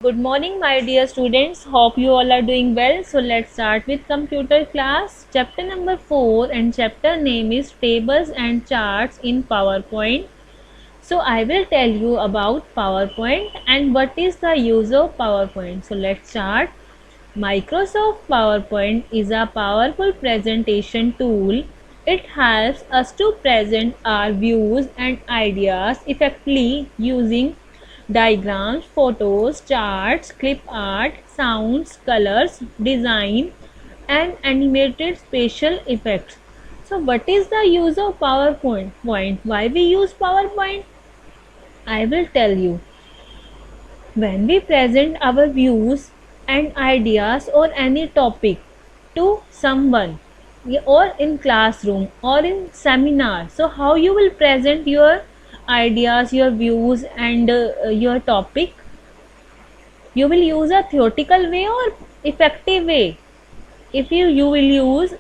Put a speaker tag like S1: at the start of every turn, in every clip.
S1: Good morning, my dear students. Hope you all are doing well. So let's start with computer class. Chapter number 4 and chapter name is Tables and Charts in PowerPoint. So I will tell you about PowerPoint and what is the use of PowerPoint. So let's start. Microsoft PowerPoint is a powerful presentation tool. It helps us to present our views and ideas effectively using diagrams, photos, charts, clip art, sounds, colors, design, and animated special effects. So, what is the use of PowerPoint? Why we use PowerPoint? I will tell you. When we present our views and ideas or any topic to someone or in classroom or in seminar, so how you will present your ideas, your views and your topic? You will use a theoretical way or effective way? If you will use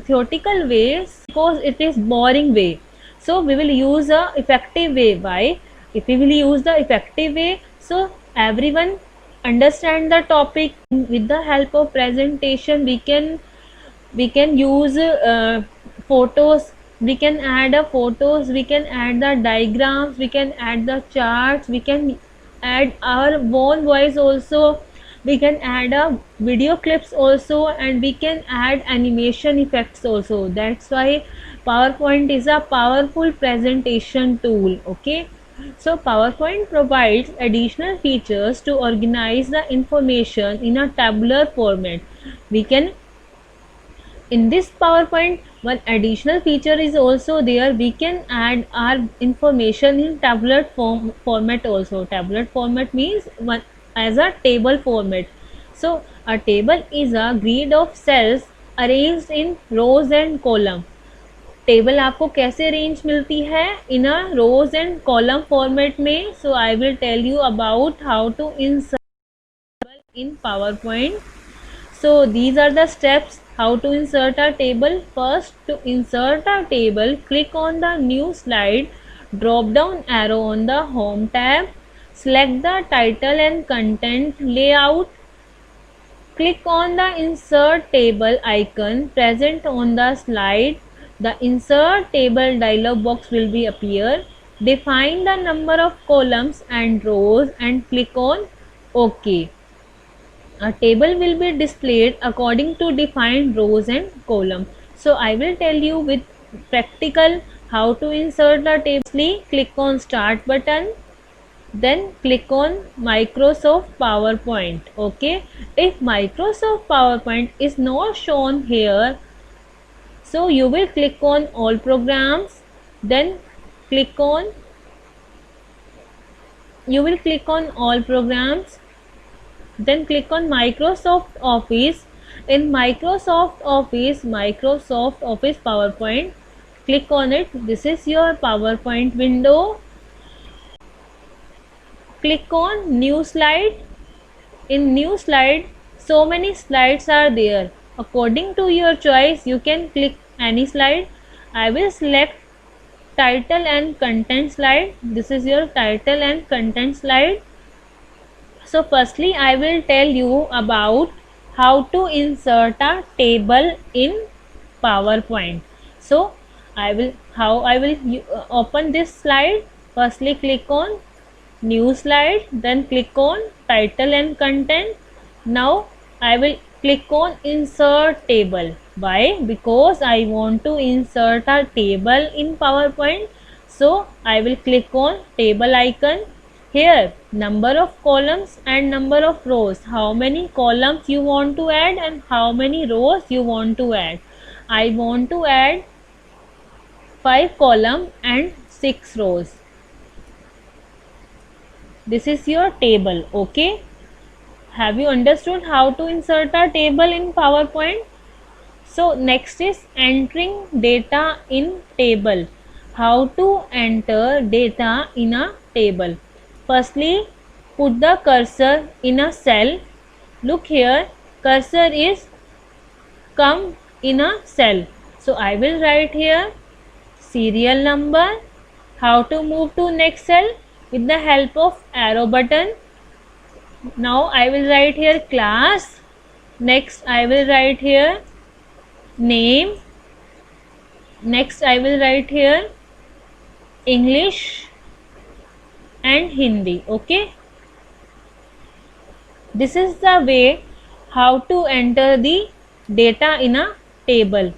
S1: theoretical ways, because it is boring way, so we will use a effective way. Why? If we will use the effective way, so everyone understand the topic. With the help of presentation, we can use photos, we can add a photos, we can add the diagrams, we can add the charts, we can add our own voice also, we can add a video clips also, and we can add animation effects also. That's why PowerPoint is a powerful presentation tool. Okay, so PowerPoint provides additional features to organize the information in a tabular format. We can, in this PowerPoint, one additional feature is also there. We can add our information in tabular format also. Tabular format means one as a table format. So a table is a grid of cells arranged in rows and column. Table आपको कैसे range मिलती है? In a rows and column format में. So I will tell you about how to insert in PowerPoint. So these are the steps how to insert a table. First, to insert a table, click on the new slide, drop down arrow on the home tab, select the title and content layout, click on the insert table icon present on the slide. The insert table dialog box will be appear. Define the number of columns and rows and click on OK. A table will be displayed according to defined rows and columns. So I will tell you with practical how to insert the table. Click on Start button, then click on Microsoft PowerPoint. Okay, if Microsoft PowerPoint is not shown here, so you will click on All Programs, then click on All Programs, then click on Microsoft Office. In Microsoft Office PowerPoint, click on it. This is your PowerPoint window. Click on New Slide. In New Slide, so many slides are there. According to your choice, you can click any slide. I will select Title and Content slide. This is your Title and Content slide. So firstly, I will tell you about how to insert a table in PowerPoint. So I will open this slide. Firstly, click on New Slide, then click on Title and Content. Now I will click on Insert Table. Why? Because I want to insert a table in PowerPoint. So I will click on Table icon. Here, number of columns and number of rows. How many columns you want to add and how many rows you want to add. I want to add 5 columns and 6 rows. This is your table. Okay. Have you understood how to insert a table in PowerPoint? So next is entering data in table. How to enter data in a table. Firstly, put the cursor in a cell. Look here, cursor is come in a cell. So I will write here serial number. How to move to next cell? With the help of arrow button. Now I will write here class. Next I will write here name. Next I will write here English and Hindi. Okay. This is the way how to enter the data in a table.